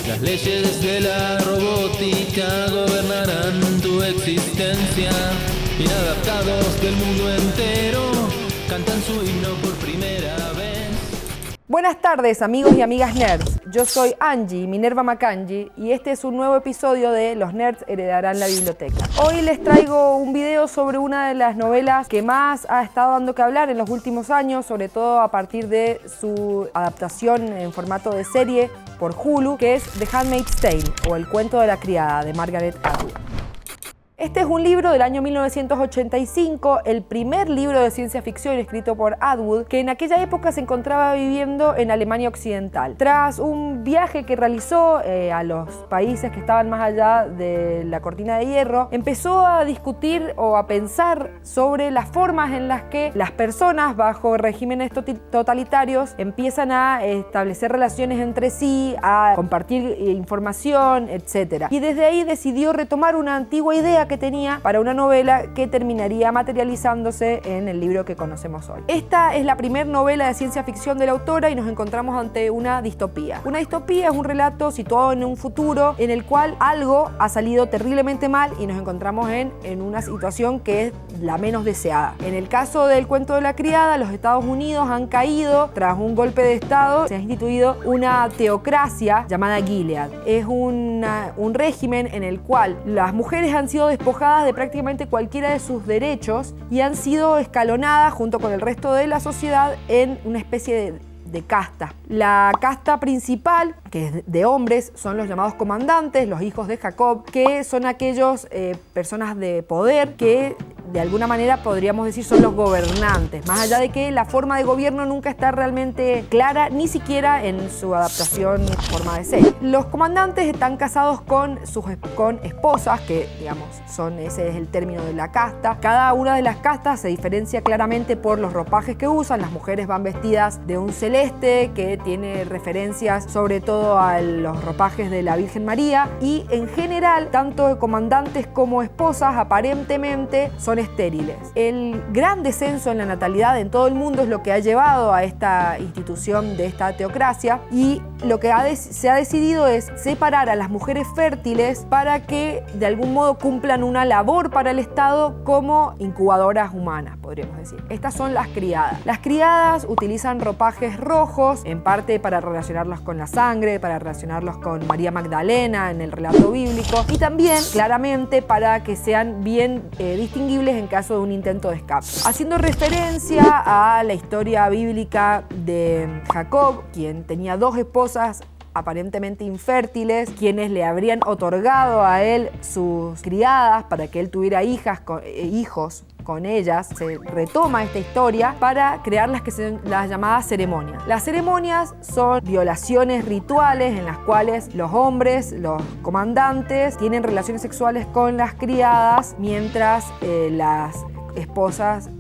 Las leyes de la robótica gobernarán tu existencia. Inadaptados del mundo entero cantan su himno por primera vez. Buenas tardes, amigos y amigas nerds. Yo soy Angie Minerva Macangi y este es un nuevo episodio de Los Nerds Heredarán la Biblioteca. Hoy les traigo un video sobre una de las novelas que más ha estado dando que hablar en los últimos años, sobre todo a partir de su adaptación en formato de serie por Hulu, que es The Handmaid's Tale, o El cuento de la criada, de Margaret Atwood. Este es un libro del año 1985, el primer libro de ciencia ficción escrito por Atwood, que en aquella época se encontraba viviendo en Alemania Occidental. Tras un viaje que realizó a los países que estaban más allá de la cortina de hierro, empezó a discutir o a pensar sobre las formas en las que las personas bajo regímenes totalitarios empiezan a establecer relaciones entre sí, a compartir información, etc. Y desde ahí decidió retomar una antigua idea que tenía para una novela que terminaría materializándose en el libro que conocemos hoy. Esta es la primera novela de ciencia ficción de la autora y nos encontramos ante una distopía. Una distopía es un relato situado en un futuro en el cual algo ha salido terriblemente mal y nos encontramos en una situación que es la menos deseada. En el caso del cuento de la criada, los Estados Unidos han caído tras un golpe de estado. Se ha instituido una teocracia llamada Gilead. Es un régimen en el cual las mujeres han sido despojadas de prácticamente cualquiera de sus derechos y han sido escalonadas junto con el resto de la sociedad en una especie de casta. La casta principal, que es de hombres, son los llamados comandantes, los hijos de Jacob, que son aquellos personas de poder que de alguna manera podríamos decir son los gobernantes, más allá de que la forma de gobierno nunca está realmente clara, ni siquiera en su adaptación forma de ser. Los comandantes están casados con esposas, que digamos ese es el término de la casta. Cada una de las castas se diferencia claramente por los ropajes que usan. Las mujeres van vestidas de un celeste que tiene referencias sobre todo a los ropajes de la Virgen María, y en general tanto comandantes como esposas aparentemente son estériles. El gran descenso en la natalidad en todo el mundo es lo que ha llevado a esta institución de esta teocracia, y lo que se ha decidido es separar a las mujeres fértiles para que de algún modo cumplan una labor para el Estado como incubadoras humanas, podríamos decir. Estas son las criadas. Las criadas utilizan ropajes rojos, en parte para relacionarlos con la sangre, para relacionarlos con María Magdalena en el relato bíblico, y también claramente para que sean bien distinguibles en caso de un intento de escape. Haciendo referencia a la historia bíblica de Jacob, quien tenía dos esposas aparentemente infértiles, quienes le habrían otorgado a él sus criadas para que él tuviera hijos con ellas. Se retoma esta historia para crear las que son las llamadas ceremonias. Las ceremonias son violaciones rituales en las cuales los hombres, los comandantes, tienen relaciones sexuales con las criadas mientras las esposas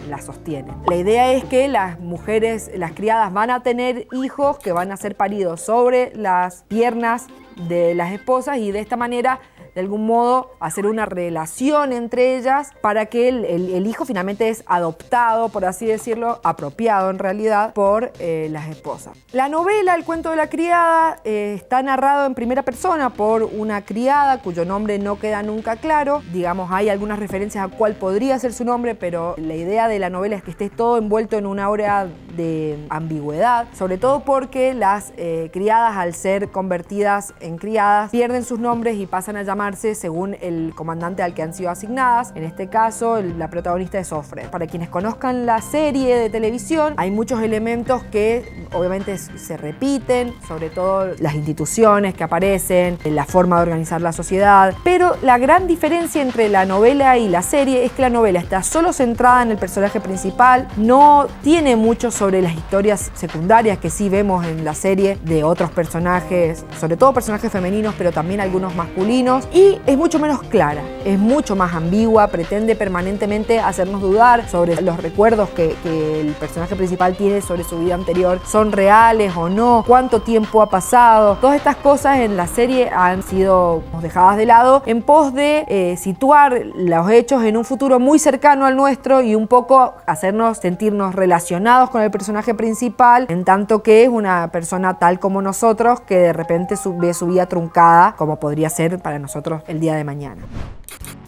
la sostienen. La idea es que las mujeres, las criadas, van a tener hijos que van a ser paridos sobre las piernas de las esposas, y de esta manera de algún modo hacer una relación entre ellas para que el hijo finalmente es adoptado, por así decirlo, apropiado en realidad por las esposas. La novela, El cuento de la criada, está narrado en primera persona por una criada cuyo nombre no queda nunca claro. Digamos, hay algunas referencias a cuál podría ser su nombre, pero la idea de la novela es que esté todo envuelto en una aura de ambigüedad, sobre todo porque las criadas, al ser convertidas en criadas, pierden sus nombres y pasan a llamarse según el comandante al que han sido asignadas. En este caso, la protagonista es Ofred. Para quienes conozcan la serie de televisión, hay muchos elementos que obviamente se repiten, sobre todo las instituciones que aparecen, la forma de organizar la sociedad, pero la gran diferencia entre la novela y la serie es que la novela está solo centrada en el personaje principal, no tiene mucho sobre las historias secundarias que sí vemos en la serie de otros personajes, sobre todo personajes femeninos, pero también algunos masculinos, y es mucho menos clara, es mucho más ambigua, pretende permanentemente hacernos dudar sobre los recuerdos que el personaje principal tiene sobre su vida anterior, son reales o no, cuánto tiempo ha pasado. Todas estas cosas en la serie han sido dejadas de lado en pos de situar los hechos en un futuro muy cercano al nuestro y un poco hacernos sentirnos relacionados con el personaje principal, en tanto que es una persona tal como nosotros que de repente ve su vida truncada, como podría ser para nosotros el día de mañana.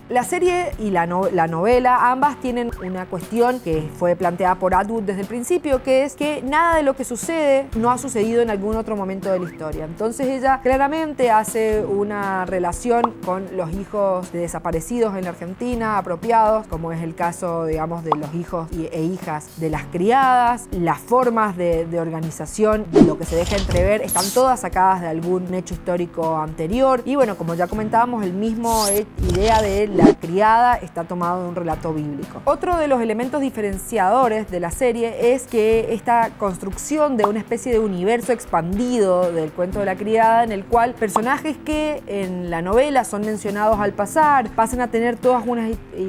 La serie y la novela ambas tienen una cuestión que fue planteada por Atwood desde el principio, que es que nada de lo que sucede no ha sucedido en algún otro momento de la historia. Entonces ella claramente hace una relación con los hijos de desaparecidos en la Argentina, apropiados, como es el caso, digamos, de los hijos e hijas de las criadas. Las formas de organización, de lo que se deja entrever, están todas sacadas de algún hecho histórico anterior. Y bueno, como ya comentábamos, el mismo idea de la criada está tomado de un relato bíblico. Otro de los elementos diferenciadores de la serie es que esta construcción de una especie de universo expandido del cuento de la criada, en el cual personajes que en la novela son mencionados al pasar pasan a tener todas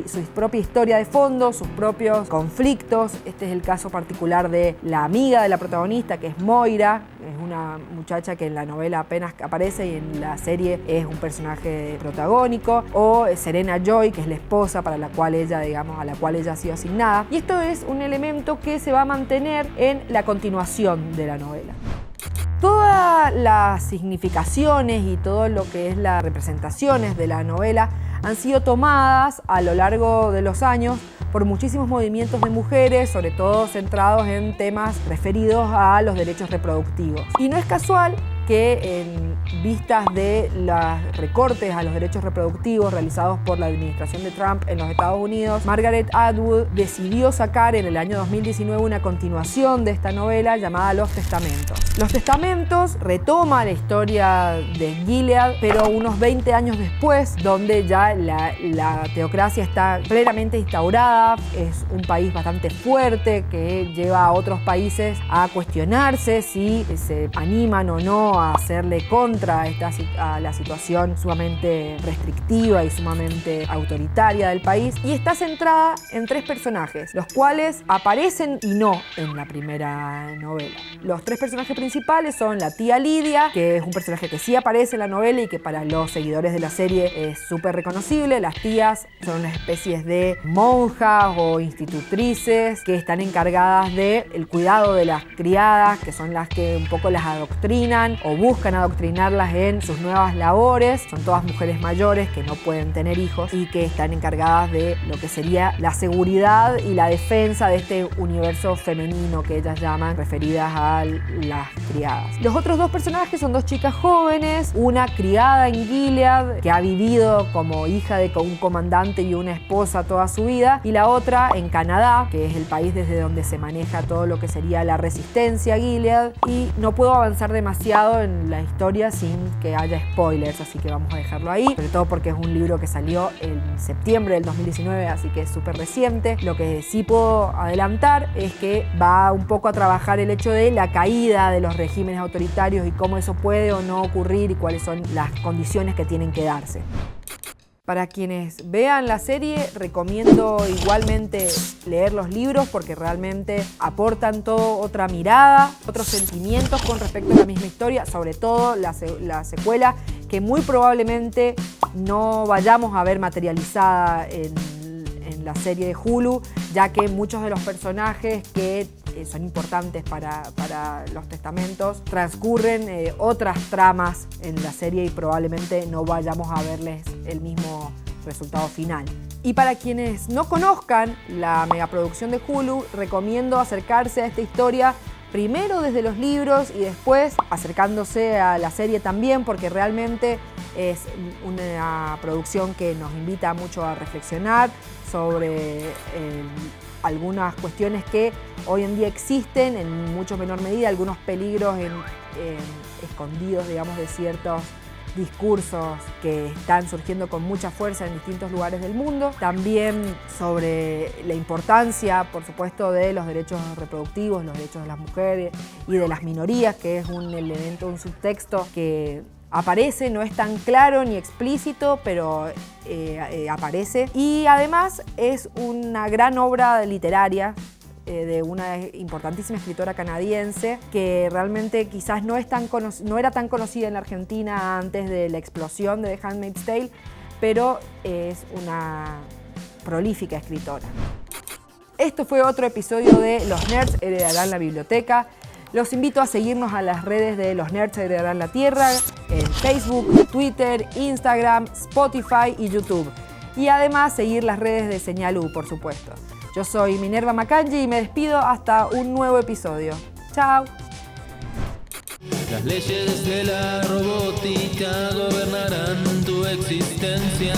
su propia historia de fondo, sus propios conflictos. Este es el caso particular de la amiga de la protagonista, que es Moira. Es una muchacha que en la novela apenas aparece y en la serie es un personaje protagónico. O Serena Joy, que es la esposa a la cual ella ha sido asignada. Y esto es un elemento que se va a mantener en la continuación de la novela. Todas las significaciones y todo lo que es las representaciones de la novela han sido tomadas a lo largo de los años por muchísimos movimientos de mujeres, sobre todo centrados en temas referidos a los derechos reproductivos. Y no es casual que en vistas de los recortes a los derechos reproductivos realizados por la administración de Trump en los Estados Unidos, Margaret Atwood decidió sacar en el año 2019 una continuación de esta novela llamada Los Testamentos. Los Testamentos retoma la historia de Gilead, pero unos 20 años después, donde ya la teocracia está plenamente instaurada, es un país bastante fuerte que lleva a otros países a cuestionarse si se animan o no a hacerle contra a la situación sumamente restrictiva y sumamente autoritaria del país, y está centrada en 3 personajes, los cuales aparecen y no en la primera novela. Los 3 personajes principales son la tía Lidia, que es un personaje que sí aparece en la novela y que para los seguidores de la serie es súper reconocible. Las tías son unas especies de monjas o institutrices que están encargadas del cuidado de las criadas, que son las que un poco las adoctrinan o buscan adoctrinarlas en sus nuevas labores. Son todas mujeres mayores que no pueden tener hijos y que están encargadas de lo que sería la seguridad y la defensa de este universo femenino que ellas llaman, referidas a las criadas. Los otros 2 personajes son 2 chicas jóvenes, una criada en Gilead que ha vivido como hija de un comandante y una esposa toda su vida, y la otra en Canadá, que es el país desde donde se maneja todo lo que sería la resistencia a Gilead. Y no puedo avanzar demasiado en la historia sin que haya spoilers, así que vamos a dejarlo ahí, sobre todo porque es un libro que salió en septiembre del 2019, así que es súper reciente. Lo que sí puedo adelantar es que va un poco a trabajar el hecho de la caída de los regímenes autoritarios y cómo eso puede o no ocurrir y cuáles son las condiciones que tienen que darse. Para quienes vean la serie, recomiendo igualmente leer los libros porque realmente aportan todo otra mirada, otros sentimientos con respecto a la misma historia, sobre todo la secuela, que muy probablemente no vayamos a ver materializada en la serie de Hulu, ya que muchos de los personajes que son importantes para los testamentos transcurren otras tramas en la serie y probablemente no vayamos a verles el mismo resultado final. Y para quienes no conozcan la megaproducción de Hulu, recomiendo acercarse a esta historia primero desde los libros y después acercándose a la serie también, porque realmente es una producción que nos invita mucho a reflexionar sobre algunas cuestiones que hoy en día existen en mucho menor medida, algunos peligros escondidos, digamos, de ciertos discursos que están surgiendo con mucha fuerza en distintos lugares del mundo. También sobre la importancia, por supuesto, de los derechos reproductivos, los derechos de las mujeres y de las minorías, que es un elemento, un subtexto que Aparece, no es tan claro ni explícito, pero aparece. Y además es una gran obra literaria de una importantísima escritora canadiense que realmente quizás no era tan conocida en la Argentina antes de la explosión de The Handmaid's Tale, pero es una prolífica escritora. Esto fue otro episodio de Los Nerds Heredarán la Biblioteca. Los invito a seguirnos a las redes de Los Nerds Heredarán la Tierra, en Facebook, Twitter, Instagram, Spotify y YouTube. Y además seguir las redes de Señal U, por supuesto. Yo soy Minerva Macangi y me despido hasta un nuevo episodio. ¡Chao! Las leyes de la robótica gobernarán tu existencia.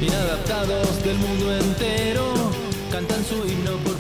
Inadaptados del mundo entero cantan su himno por